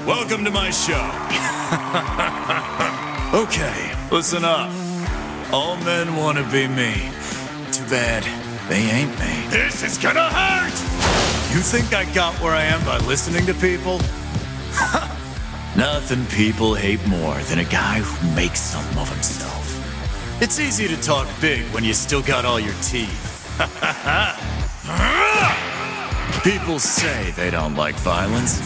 Welcome to my show. Okay, listen up. All men want to be me. Too bad they ain't me. This is gonna hurt! You think I got where I am by listening to people? Nothing people hate more than a guy who makes something of himself. It's easy to talk big when you still got all your teeth. People say they don't like violence,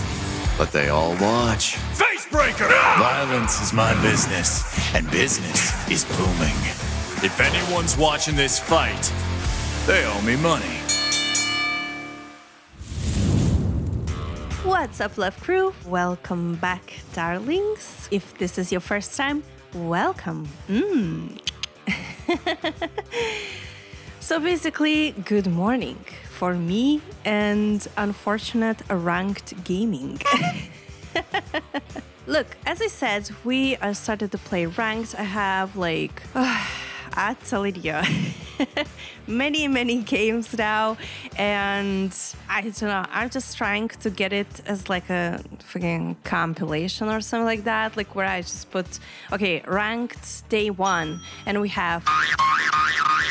but they all watch. Facebreaker! Violence is my business, and business is booming. If anyone's watching this fight, they owe me money. What's up, Love Crew? Welcome back, darlings. If this is your first time, welcome. So basically, good morning for me and unfortunate ranked gaming. Look, as I said, we started to play ranked. I have I tell you, many games now, and I don't know, I'm just trying to get it as like a fucking compilation or something like that, like where I just put, okay, ranked day 1, and we have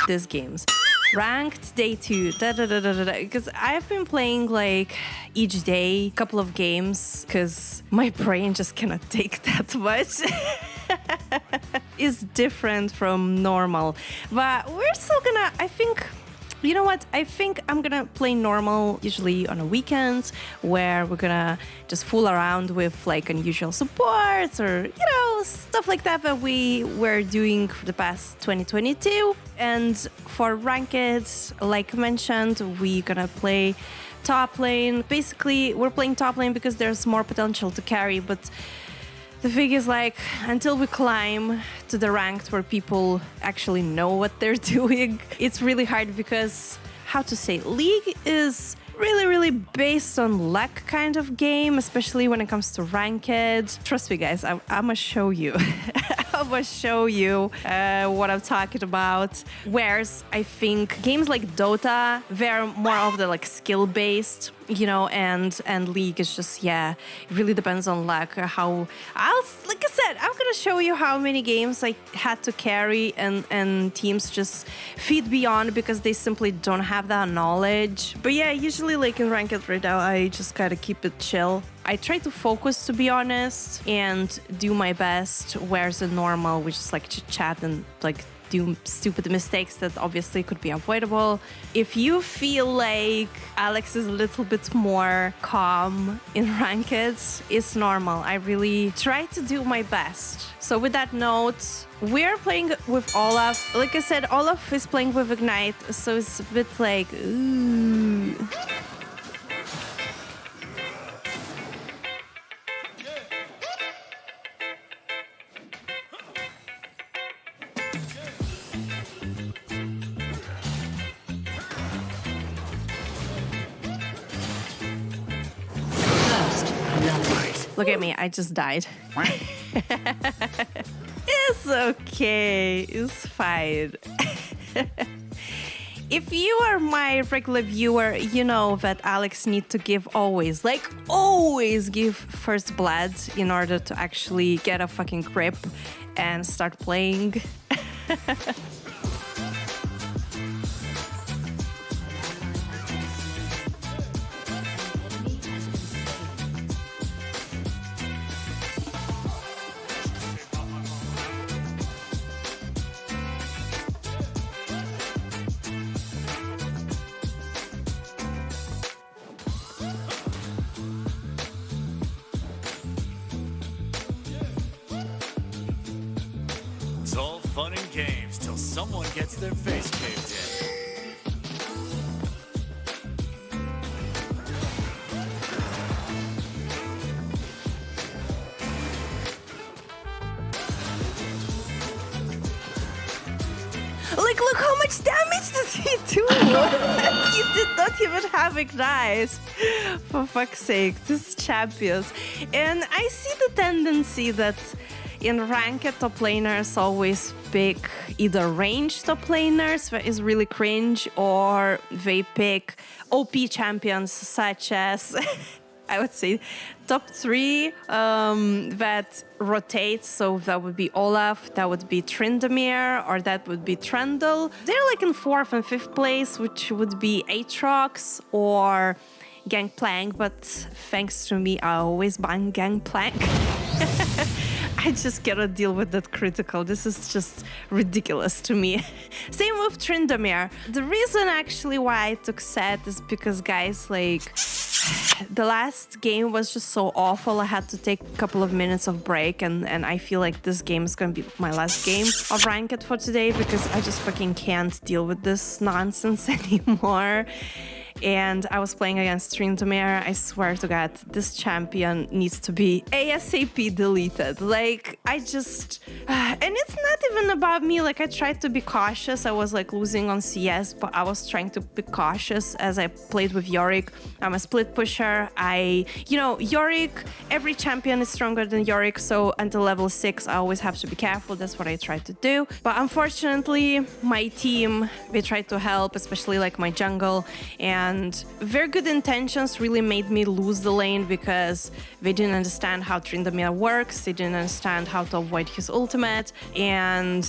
these games. Ranked day 2, because I've been playing like each day a couple of games because my brain just cannot take that much. Is different from normal, but we're still gonna, I think, you know what, I think I'm gonna play normal usually on a weekend where we're gonna just fool around with like unusual supports or, you know, stuff like that we were doing for the past 2022. And for ranked, like mentioned, we're gonna play top lane. Basically, we're playing top lane because there's more potential to carry, but the thing is, like, until we climb to the ranked where people actually know what they're doing, it's really hard because, how to say, League is really based on luck kind of game, especially when it comes to ranked. Trust me, guys, I'm gonna show you. I'm gonna show you what I'm talking about. Whereas I think games like Dota, they're more of the like skill-based, you know, and League is just, yeah, it really depends on luck. Like I said, I'm gonna show you how many games I had to carry and teams just feed beyond because they simply don't have that knowledge. But yeah, usually like in ranked right now, I just gotta keep it chill. I try to focus, to be honest, and do my best, whereas in normal, we just like chit-chat and like do stupid mistakes that obviously could be avoidable. If you feel like Alex is a little bit more calm in ranked, it's normal. I really try to do my best. So with that note, we're playing with Olaf. Like I said, Olaf is playing with Ignite, so it's a bit like, ooh. Look at me, I just died. It's okay, it's fine. If you are my regular viewer, you know that Alex needs to give always give first blood in order to actually get a fucking grip and start playing. It's all fun and games till someone gets their face caved in. Like, look how much damage does he do? He did not even have Ignite. For fuck's sake, this champions. And I see the tendency that in ranked top laners always pick either range top laners that is really cringe, or they pick OP champions such as I would say top 3 that rotates. So that would be Olaf, that would be Tryndamere, or that would be Trundle. They're like in 4th and 5th place, which would be Aatrox or Gangplank, but thanks to me, I always ban Gangplank. I just cannot deal with that critical. This is just ridiculous to me. Same with Tryndamere. The reason actually why I took Sett is because, guys, like, the last game was just so awful. I had to take a couple of minutes of break, and I feel like this game is gonna be my last game of Ranked for today because I just fucking can't deal with this nonsense anymore. And I was playing against Tryndamere. I swear to God, this champion needs to be ASAP deleted. Like, I just... and it's not even about me. Like, I tried to be cautious. I was, like, losing on CS, but I was trying to be cautious as I played with Yorick. I'm a split pusher. You know, Yorick, every champion is stronger than Yorick, so until level 6, I always have to be careful. That's what I try to do. But unfortunately, my team, they tried to help, especially, like, my jungle, and very good intentions really made me lose the lane because they didn't understand how Tryndamere works, they didn't understand how to avoid his ultimate, and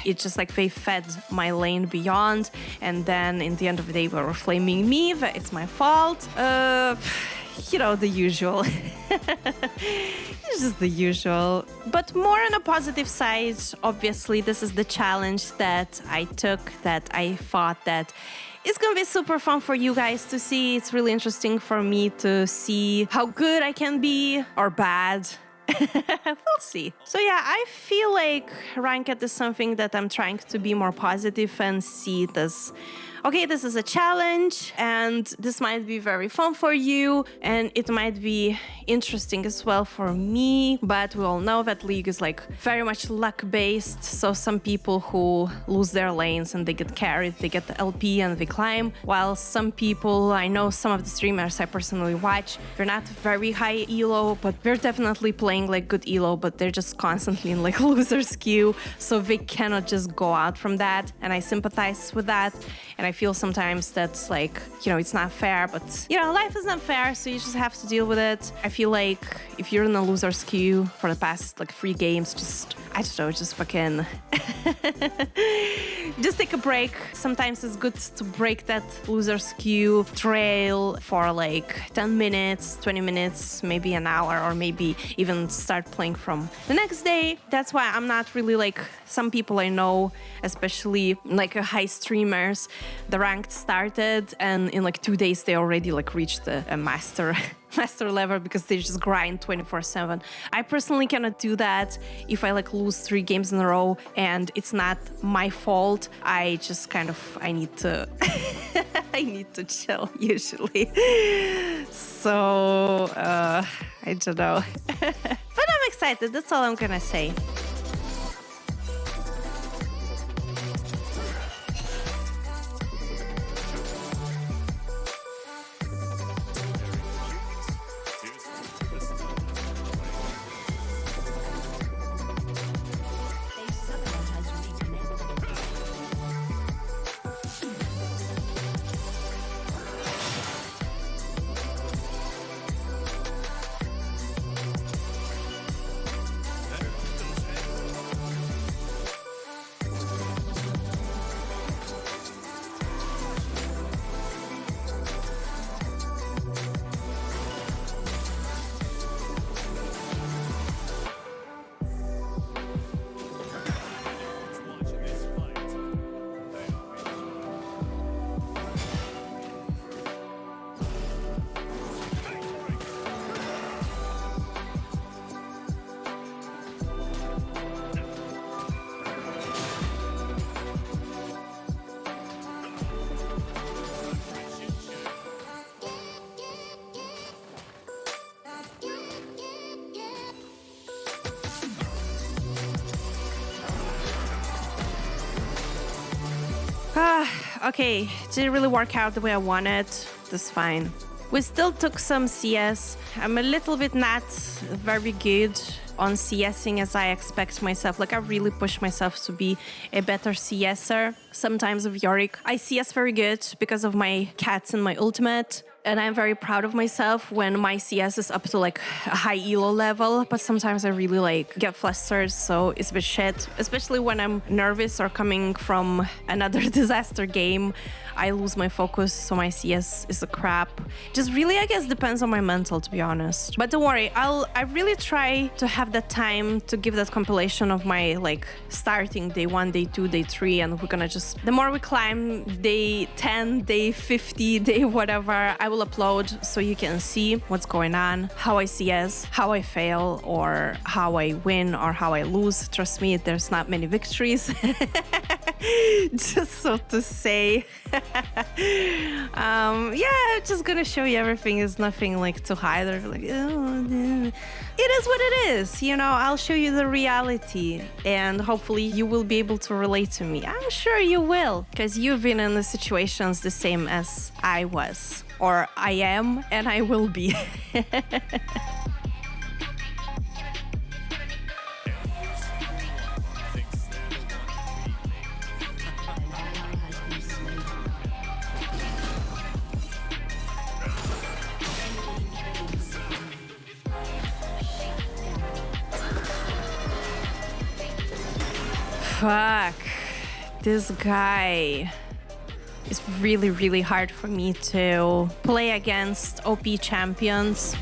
it's just like they fed my lane beyond, and then in the end of the day they were flaming me that it's my fault. You know, the usual. It's just the usual. But more on a positive side, obviously this is the challenge that I took, that I thought that it's gonna be super fun for you guys to see. It's really interesting for me to see how good I can be or bad. We'll see. So yeah, I feel like Ranked is something that I'm trying to be more positive and see it as, okay, this is a challenge and this might be very fun for you and it might be interesting as well for me, but we all know that League is like very much luck based, so some people who lose their lanes and they get carried, they get the LP and they climb, while some people, I know some of the streamers I personally watch, they're not very high elo, but they're definitely playing like good elo, but they're just constantly in like loser's queue, so they cannot just go out from that, and I sympathize with that. And I feel sometimes that's like, you know, it's not fair, but, you know, life is not fair, so you just have to deal with it. I feel like if you're in a loser's queue for the past, like, 3 games, just, I don't know, just fucking... just take a break. Sometimes it's good to break that loser's queue trail for, like, 10 minutes, 20 minutes, maybe an hour, or maybe even start playing from the next day. That's why I'm not really, like, some people I know, especially, like, high streamers, the ranked started and in like 2 days they already like reached the master level because they just grind 24/7. I personally cannot do that. If I like lose 3 games in a row and it's not my fault, I just kind of, I need to I need to chill usually. So I don't know. But I'm excited, that's all I'm gonna say. Okay, didn't really work out the way I wanted. That's fine. We still took some CS. I'm a little bit not very good on CSing as I expect myself. Like, I really push myself to be a better CSer. Sometimes with Yorick, I CS very good because of my cats and my ultimate. and I'm very proud of myself when my CS is up to like a high elo level, but sometimes I really like get flustered, so it's a bit shit, especially when I'm nervous or coming from another disaster game. I lose my focus, so my CS is a crap. Just really, I guess, depends on my mental, to be honest. But don't worry, I really try to have that time to give that compilation of my like starting day 1, day 2, day 3, and we're gonna just, the more we climb, day 10, day 50, day whatever, I will upload so you can see what's going on, how I CS, how I fail, or how I win, or how I lose. Trust me, there's not many victories. Just so to say. Yeah, just gonna show you everything. Is nothing like to hide or like, oh, it is what it is, you know. I'll show you the reality, and hopefully you will be able to relate to me. I'm sure you will, because you've been in the situations the same as I was, or I am, and I will be. Fuck, this guy is really, really hard for me to play against OP champions.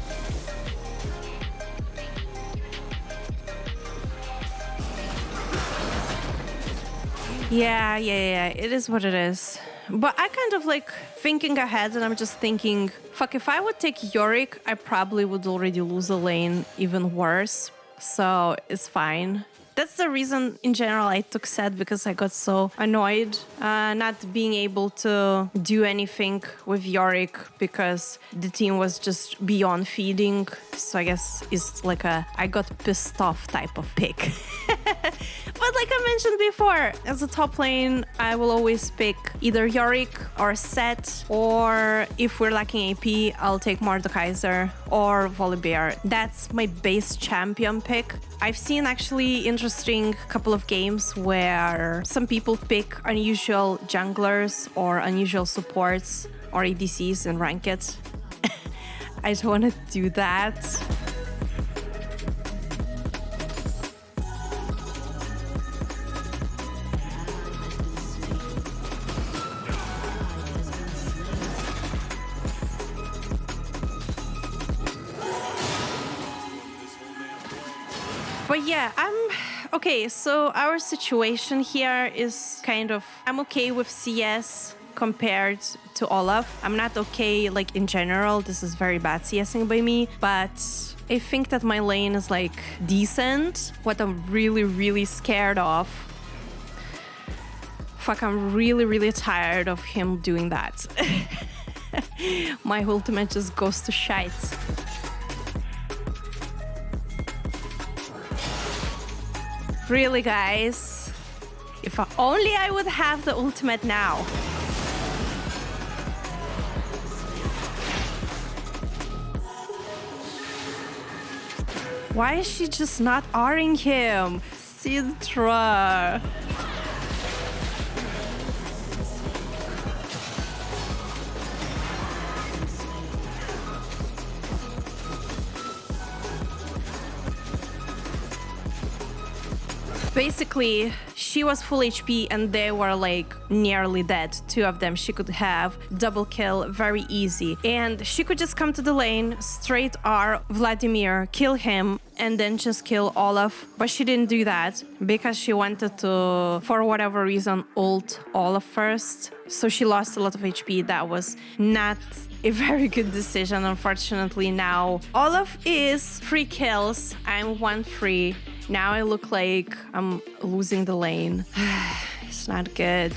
Yeah, it is what it is. But I kind of like thinking ahead, and I'm just thinking, fuck, if I would take Yorick, I probably would already lose a lane even worse. So it's fine. That's the reason, in general, I took Sett, because I got so annoyed not being able to do anything with Yorick because the team was just beyond feeding. So I guess it's like a I got pissed off type of pick. But like I mentioned before, as a top lane, I will always pick either Yorick or Sett, or if we're lacking AP, I'll take Mordekaiser or Volibear. That's my base champion pick. I've seen actually interesting couple of games where some people pick unusual junglers or unusual supports or ADCs and rank it. I don't want to do that. But yeah, okay, so our situation here is kind of, I'm okay with CS compared to Olaf. I'm not okay, like, in general. This is very bad CSing by me, but I think that my lane is, like, decent. What I'm really, really scared of, fuck, I'm really, really tired of him doing that. My ultimate just goes to shite. Really, guys? If only I would have the ultimate now. Why is she just not R-ing him? Sidra. Basically, she was full HP and they were like nearly dead. Two of them. She could have double kill very easy. And she could just come to the lane, straight R Vladimir, kill him, and then just kill Olaf. But she didn't do that because she wanted to, for whatever reason, ult Olaf first. So she lost a lot of HP. That was not a very good decision, unfortunately. Now Olaf is 3 kills. I'm 1-3. Now I look like I'm losing the lane. It's not good.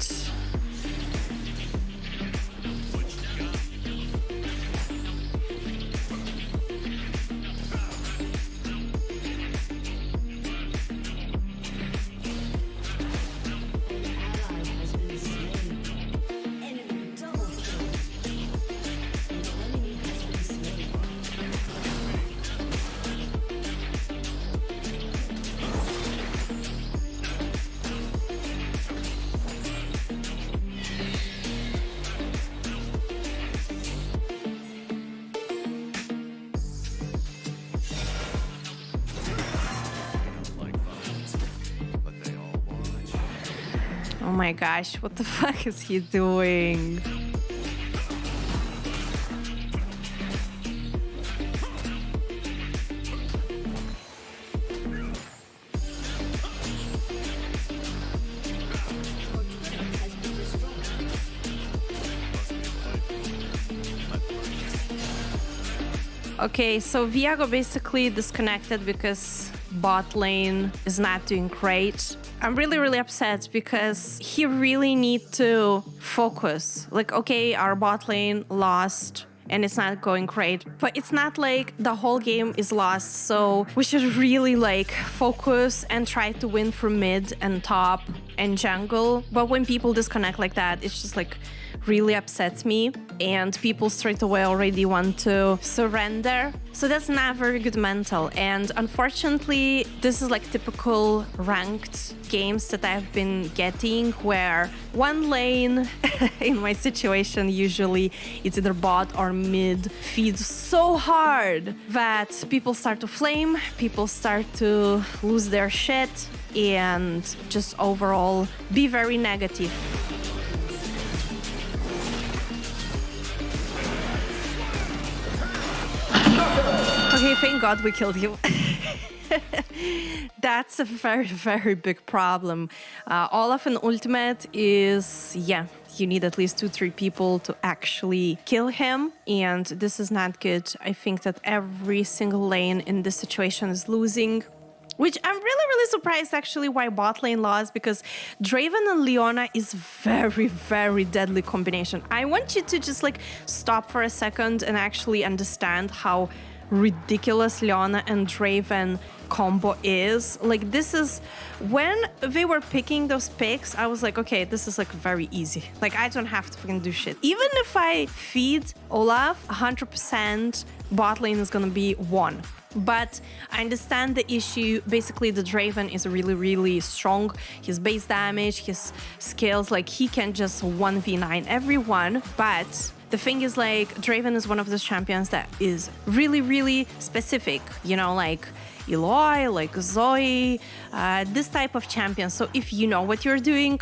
Oh my gosh, what the fuck is he doing? Okay, so Viago basically disconnected because bot lane is not doing great. I'm really upset because he really need to focus. Like, okay, our bot lane lost and it's not going great, but it's not like the whole game is lost. So we should really like focus and try to win from mid and top and jungle. But when people disconnect like that, it's just like really upsets me, and people straight away already want to surrender. So that's not very good mental. And unfortunately, this is like typical ranked games that I've been getting, where one lane in my situation, usually it's either bot or mid, feeds so hard that people start to flame, people start to lose their shit, and just overall be very negative. Okay, thank God we killed you. That's a very big problem. Olaf in ultimate is, yeah, you need at least 2-3 people to actually kill him, and this is not good. I think that every single lane in this situation is losing, which I'm really surprised actually why bot lane lost, because Draven and Leona is very deadly combination. I want you to just like stop for a second and actually understand how ridiculous Leona and Draven combo is. Like, this is, when they were picking those picks, I was like, okay, this is like very easy. Like, I don't have to fucking do shit. Even if I feed Olaf, 100% bot lane is gonna be won. But I understand the issue. Basically, the Draven is really strong. His base damage, his skills, like he can just 1v9 everyone. But the thing is, like, Draven is one of those champions that is really specific, you know, like Eloy, like Zoe, this type of champion. So if you know what you're doing,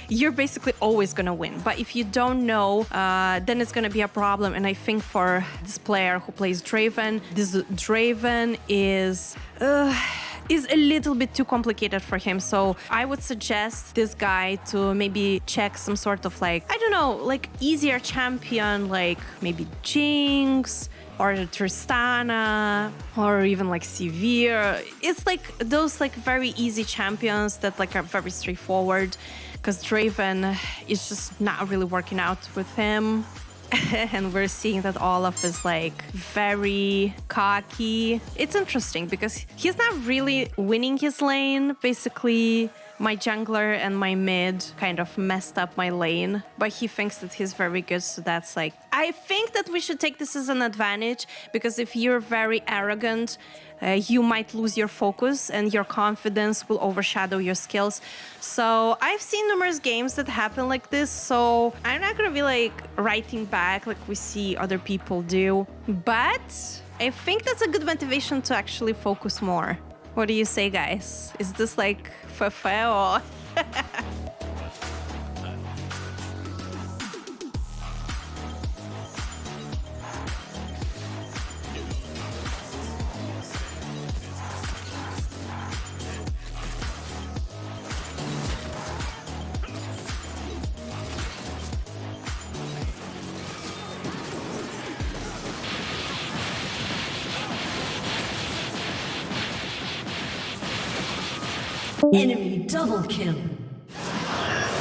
you're basically always gonna win. But if you don't know, then it's gonna be a problem. And I think for this player who plays Draven, this Draven is a little bit too complicated for him. So I would suggest this guy to maybe check some sort of like, I don't know, like easier champion, like maybe Jinx or Tristana or even like Severe. It's like those like very easy champions that like are very straightforward, because Draven is just not really working out with him. And we're seeing that Olaf is like very cocky. It's interesting because he's not really winning his lane. Basically, my jungler and my mid kind of messed up my lane, but he thinks that he's very good. So that's like, I think that we should take this as an advantage, because if you're very arrogant, you might lose your focus and your confidence will overshadow your skills. So I've seen numerous games that happen like this, so I'm not gonna be like writing back like we see other people do, but I think that's a good motivation to actually focus more. What do you say, guys? Is this like fefe or... Enemy double kill.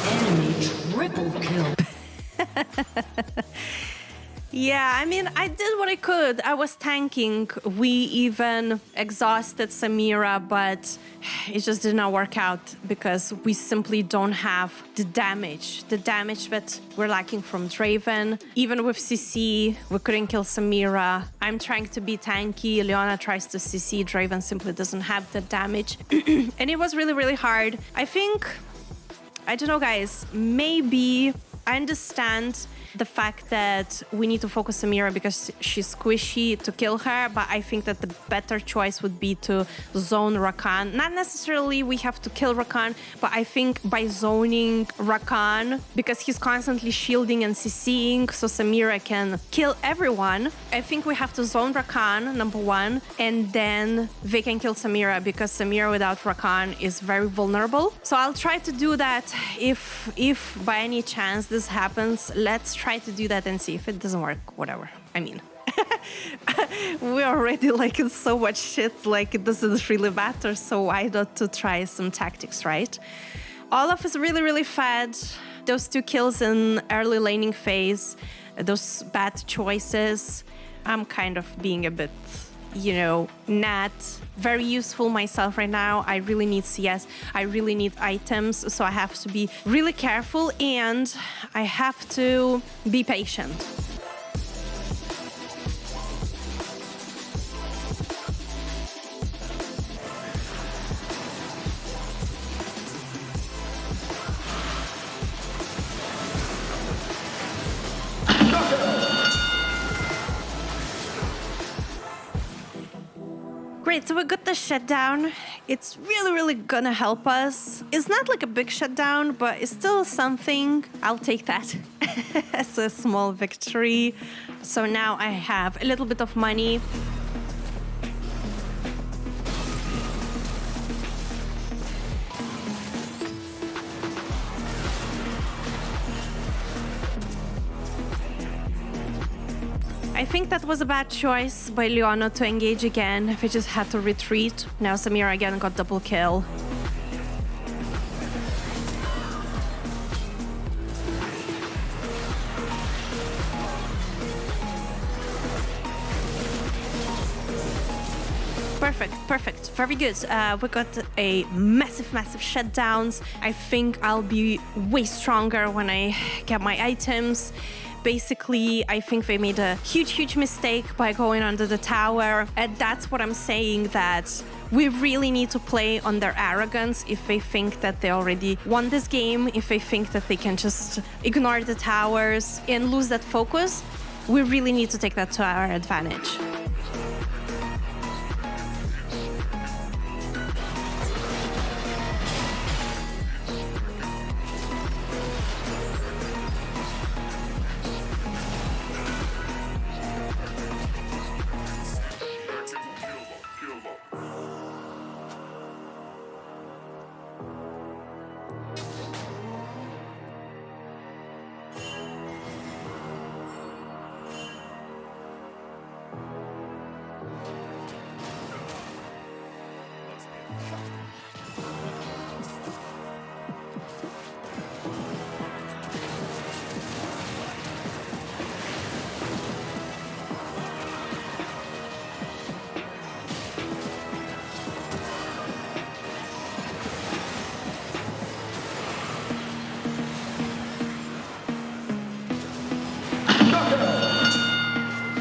Enemy triple kill. Yeah, I mean, I did what I could. I was tanking. We even exhausted Samira, but it just did not work out because we simply don't have the damage that we're lacking from Draven. Even with CC, we couldn't kill Samira. I'm trying to be tanky. Leona tries to CC. Draven simply doesn't have the damage. And it was really hard. I think, I don't know, guys, maybe I understand the fact that we need to focus Samira because she's squishy to kill her, but I think that the better choice would be to zone Rakan. Not necessarily we have to kill Rakan, but I think by zoning Rakan, because he's constantly shielding and CCing, so Samira can kill everyone, I think we have to zone Rakan, number one, and then they can kill Samira, because Samira without Rakan is very vulnerable. So I'll try to do that. If by any chance this happens, let's try to do that and see. If it doesn't work, whatever. I mean, we're already like in so much shit, like it doesn't really matter, so why not to try some tactics, right? Olaf is really, really fed. Those 2 kills in early laning phase, those bad choices, I'm kind of being a bit, not very useful myself right now. I really need CS. I really need items, so I have to be really careful and I have to be patient. Great, so we got the shutdown. It's really, really gonna help us. It's not like a big shutdown, but it's still something. I'll take that as a small victory. So now I have a little bit of money. I think that was a bad choice by Leona to engage again. We just had to retreat. Now Samira again got double kill. Perfect. Very good. We got a massive shutdowns. I think I'll be way stronger when I get my items. Basically, I think they made a huge mistake by going under the tower. And that's what I'm saying, that we really need to play on their arrogance if they think that they already won this game, if they think that they can just ignore the towers and lose that focus. We really need to take that to our advantage.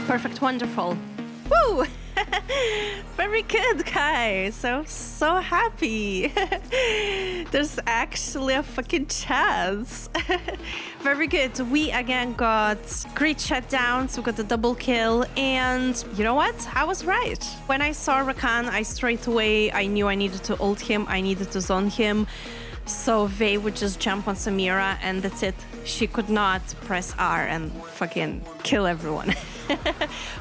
Perfect, wonderful. Woo! Very good, guys. So happy. There's actually a fucking chance. Very good. We again got great shutdowns. We got the double kill. And you know what? I was right. When I saw Rakan, I knew I needed to ult him. I needed to zone him. So they would just jump on Samira and that's it. She could not press R and fucking kill everyone.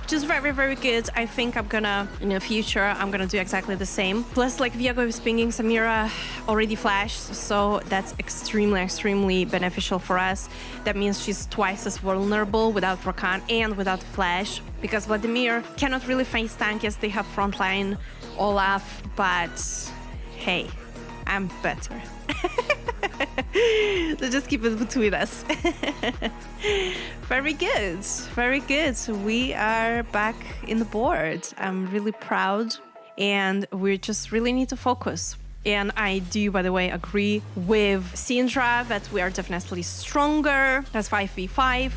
Which is very, very good. I think I'm gonna, in the future, I'm gonna do exactly the same. Plus, like, Viego is pinging Samira already flashed, so that's extremely beneficial for us. That means she's twice as vulnerable without Rakan and without Flash, because Vladimir cannot really face tank. Yes, they have frontline Olaf, but hey, I'm better. So just keep it between us. Very good. Very good. We are back in the board. I'm really proud, and we just really need to focus. And I do, by the way, agree with Syndra that we are definitely stronger. That's 5v5.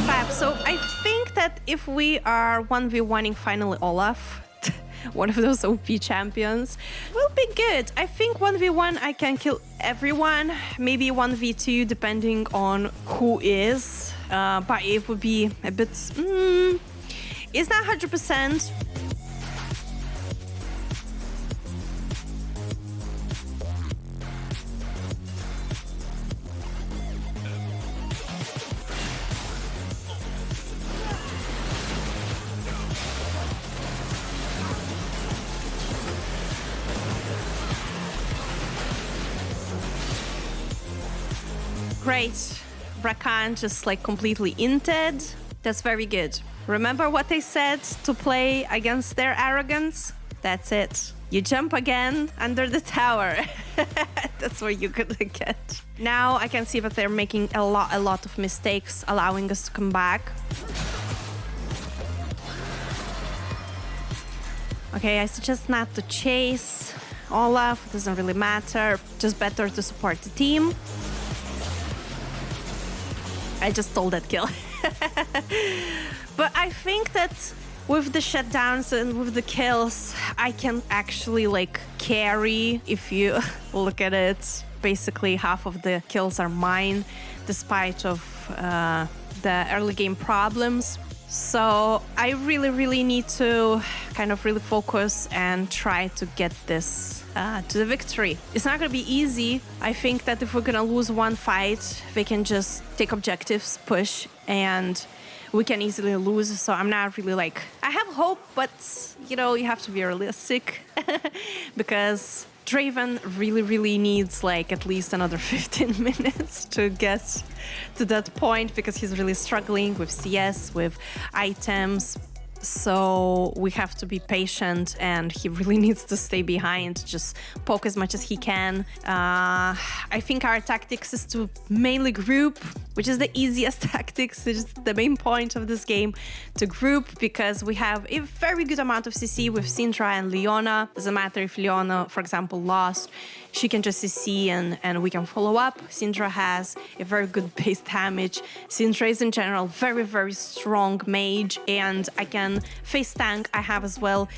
Fab. So I think that if we are 1v1ing finally Olaf, one of those OP champions. Will be good. I think 1v1 I can kill everyone. Maybe 1v2 depending on who is. But it would be a bit... it's not 100%. Great. Rakan just like completely inted. That's very good. Remember what they said to play against their arrogance? That's it. You jump again under the tower. That's what you could get. Now I can see that they're making a lot of mistakes, allowing us to come back. Okay, I suggest not to chase Olaf. It doesn't really matter. Just better to support the team. I just stole that kill. But I think that with the shutdowns and with the kills, I can actually like carry. If you look at it, basically half of the kills are mine, despite of the early game problems. So I really need to kind of really focus and try to get this to the victory. It's not gonna be easy. I think that if we're gonna lose one fight, we can just take objectives, push, and we can easily lose. So I'm not really like, I have hope, but you know, you have to be realistic because Draven really needs like at least another 15 minutes to get to that point because he's really struggling with CS, with items. So we have to be patient and he really needs to stay behind, just poke as much as he can. I think our tactics is to mainly group, which is the easiest tactics. It's the main point of this game, to group, because we have a very good amount of CC with Syndra and Leona. Doesn't matter if Leona, for example, lost. She can just CC and we can follow up. Syndra has a very good base damage. Syndra is in general very strong mage, and I can face tank. I have as well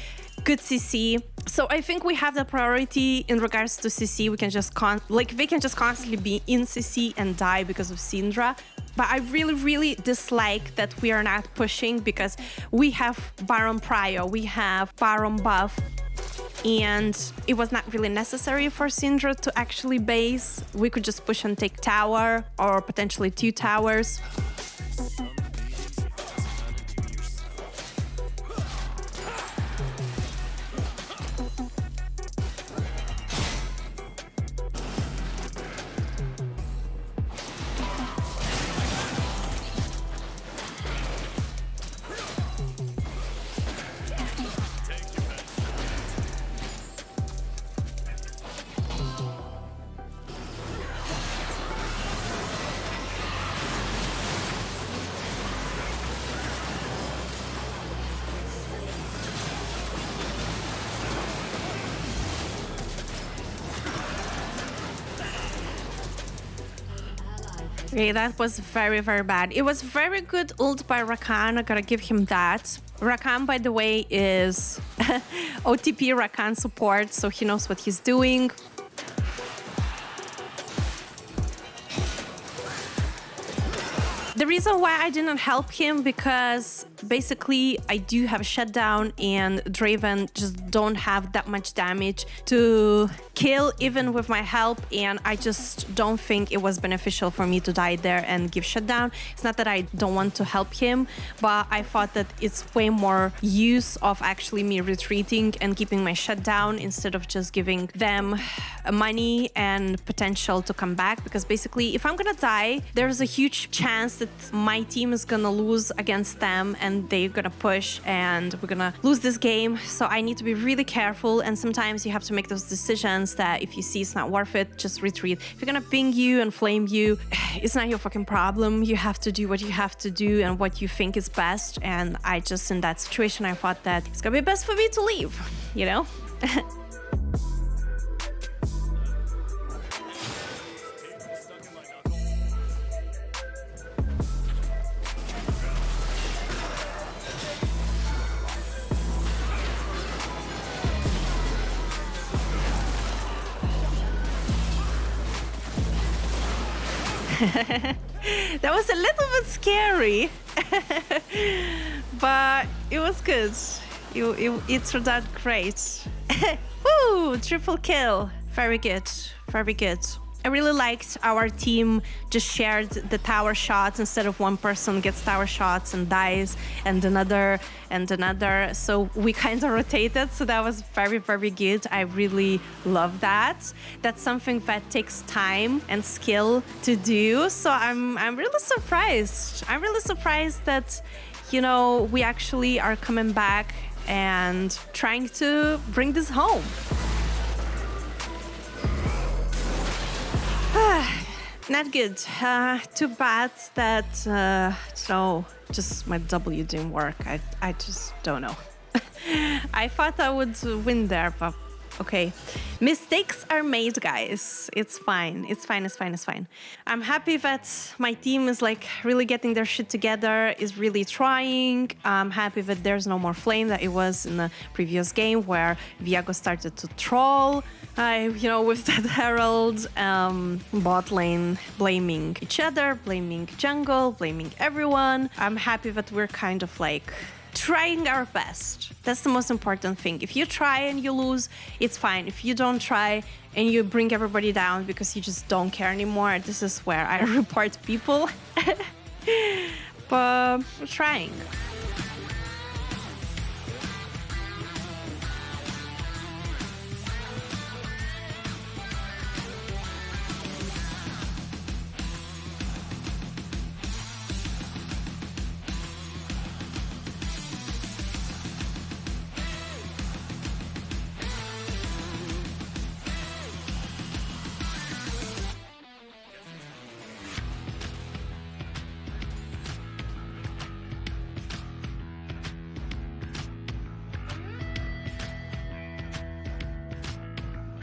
good CC. So I think we have the priority in regards to CC. We can just they can just constantly be in CC and die because of Syndra. But I really dislike that we are not pushing because we have Baron Prio, we have Baron buff, and it was not really necessary for Syndra to actually base. We could just push and take tower or potentially 2 towers. Okay, that was very bad. It was very good ult by Rakan, I gotta give him that. Rakan, by the way, is OTP Rakan support, so he knows what he's doing. The reason why I didn't help him, because basically I do have a shutdown and Draven just don't have that much damage to kill even with my help, and I just don't think it was beneficial for me to die there and give shutdown. It's not that I don't want to help him, but I thought that it's way more use of actually me retreating and keeping my shutdown instead of just giving them money and potential to come back, because basically if I'm gonna die, there's a huge chance that my team is gonna lose against them and they're gonna push and we're gonna lose this game. So I need to be really careful, and sometimes you have to make those decisions that if you see it's not worth it, just retreat. If you're gonna ping you and flame you, it's not your fucking problem. You have to do what you have to do and what you think is best, and I just, in that situation, I thought that it's gonna be best for me to leave, you know? That was a little bit scary, but it was good. It turned out great. Woo! Triple kill. Very good. Very good. I really liked our team just shared the tower shots instead of one person gets tower shots and dies and another and another. So we kind of rotated. So that was very, very good. I really love that. That's something that takes time and skill to do. So I'm really surprised. I'm really surprised that, you know, we actually are coming back and trying to bring this home. Not good. Too bad that just my W didn't work. I just don't know. I thought I would win there, but okay. Mistakes are made, guys. It's fine. It's fine. It's fine. It's fine. I'm happy that my team is like really getting their shit together, is really trying. I'm happy that there's no more flame that it was in the previous game where Viago started to troll. With that Herald, bot lane blaming each other, blaming jungle, blaming everyone. I'm happy that we're kind of like trying our best. That's the most important thing. If you try and you lose, it's fine. If you don't try and you bring everybody down because you just don't care anymore, this is where I report people. But we're trying.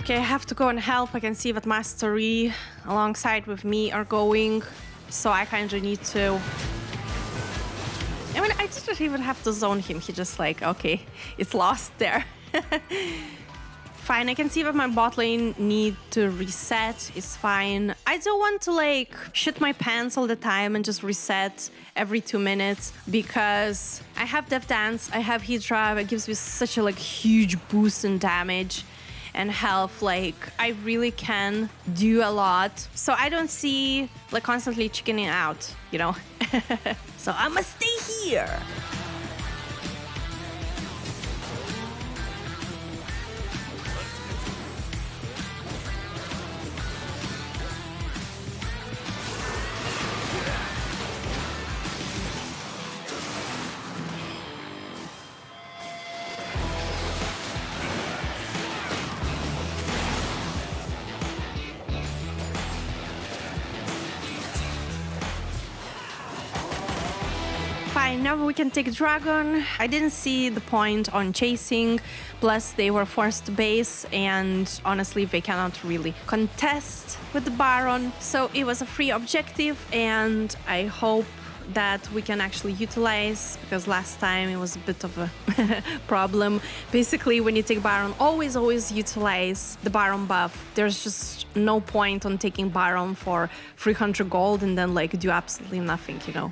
Okay, I have to go and help. I can see that Mastery alongside with me are going, so I kind of need to... I mean, I didn't even have to zone him. He just like, okay, it's lost there. Fine, I can see that my bot lane need to reset. It's fine. I don't want to like shit my pants all the time and just reset every 2 minutes because I have Death Dance, I have Heat Drive. It gives me such a like huge boost in damage and health. Like I really can do a lot, so I don't see like constantly chickening out, you know. So I must stay here. Fine, now we can take Dragon. I didn't see the point on chasing, plus they were forced to base, and honestly they cannot really contest with the Baron. So it was a free objective, and I hope that we can actually utilize, because last time it was a bit of a problem. Basically, when you take Baron, always utilize the Baron buff. There's just no point on taking Baron for 300 gold and then like do absolutely nothing, you know.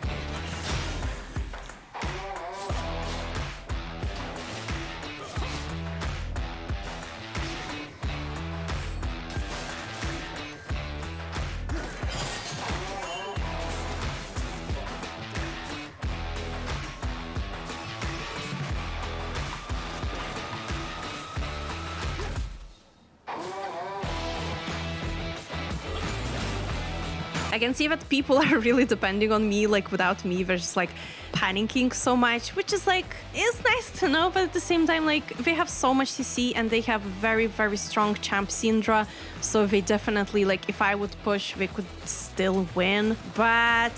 I can see that people are really depending on me, like without me, they're just like panicking so much, which is like, it's nice to know, but at the same time, like they have so much CC and they have very, very strong champ Syndra, so they definitely, like if I would push, they could still win. But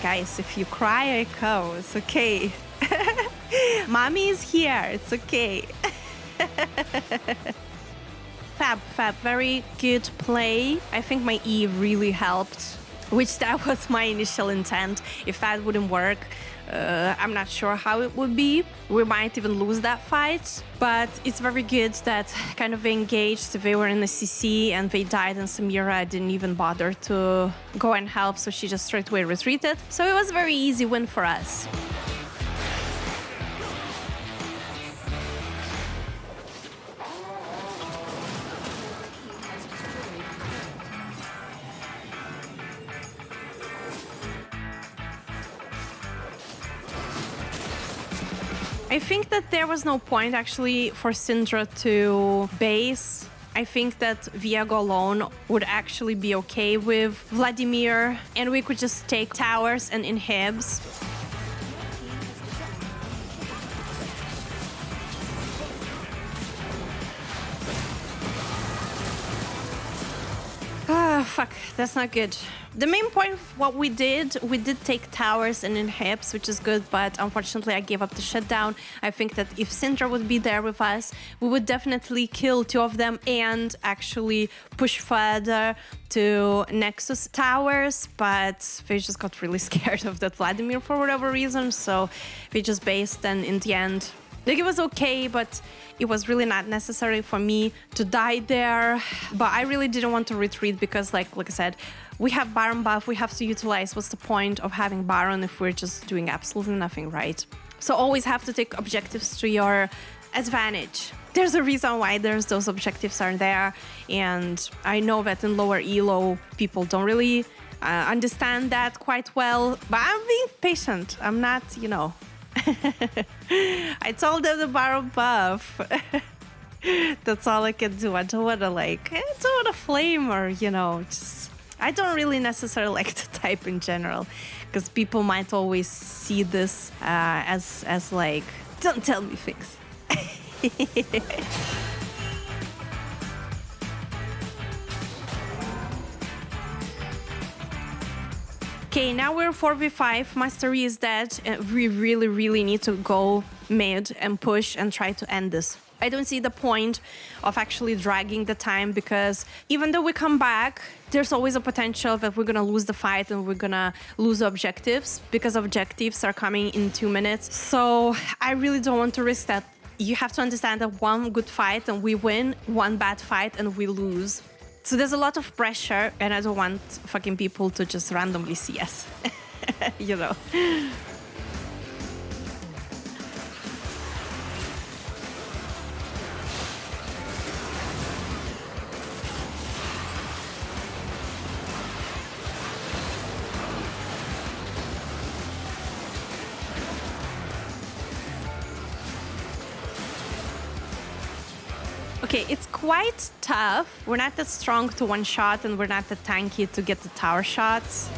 guys, if you cry, I come, it's okay. Mommy is here, it's okay. Fab, very good play. I think my E really helped, which that was my initial intent. If that wouldn't work, I'm not sure how it would be. We might even lose that fight, but it's very good that kind of engaged. They were in the CC and they died, and Samira didn't even bother to go and help, so she just straight away retreated. So it was a very easy win for us. I think that there was no point actually for Syndra to base. I think that Viego alone would actually be okay with Vladimir, and we could just take towers and inhibs. Ah, fuck, that's not good. The main point of what we did take towers and inhibs, which is good, but unfortunately I gave up the shutdown. I think that if Syndra would be there with us, we would definitely kill 2 of them and actually push further to Nexus towers, but they just got really scared of that Vladimir for whatever reason, so we just based, and in the end, like, it was okay, but it was really not necessary for me to die there. But I really didn't want to retreat because, like I said, we have Baron buff, we have to utilize. What's the point of having Baron if we're just doing absolutely nothing, right? So always have to take objectives to your advantage. There's a reason why those objectives are there, and I know that in lower elo, people don't really understand that quite well, but I'm being patient. I'm not, you know... I told them the Baron buff. That's all I can do. I don't want to flame or, you know, just... I don't really necessarily like the type in general, because people might always see this as like, don't tell me things. Okay, now we're 4v5, Mastery is dead, and we really need to go mid and push and try to end this. I don't see the point of actually dragging the time, because even though we come back, there's always a potential that we're gonna lose the fight and we're gonna lose objectives, because objectives are coming in 2 minutes. So I really don't want to risk that. You have to understand that one good fight and we win, one bad fight and we lose. So there's a lot of pressure, and I don't want fucking people to just randomly CS, you know. Okay, it's quite tough. We're not that strong to one shot, and we're not that tanky to get the tower shots.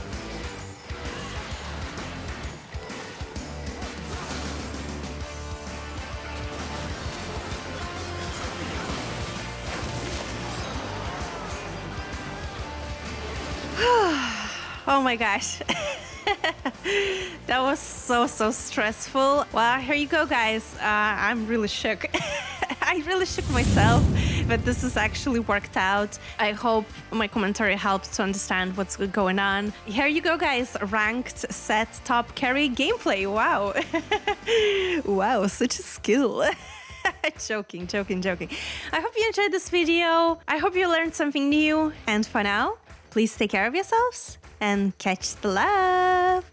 Oh my gosh. That was so stressful. Well, here you go, guys. I'm really shook. I really shook myself, but this has actually worked out. I hope my commentary helped to understand what's going on. Here you go, guys. Ranked set top carry gameplay. Wow. Wow, such a skill. Joking. I hope you enjoyed this video. I hope you learned something new. And for now, please take care of yourselves and catch the love.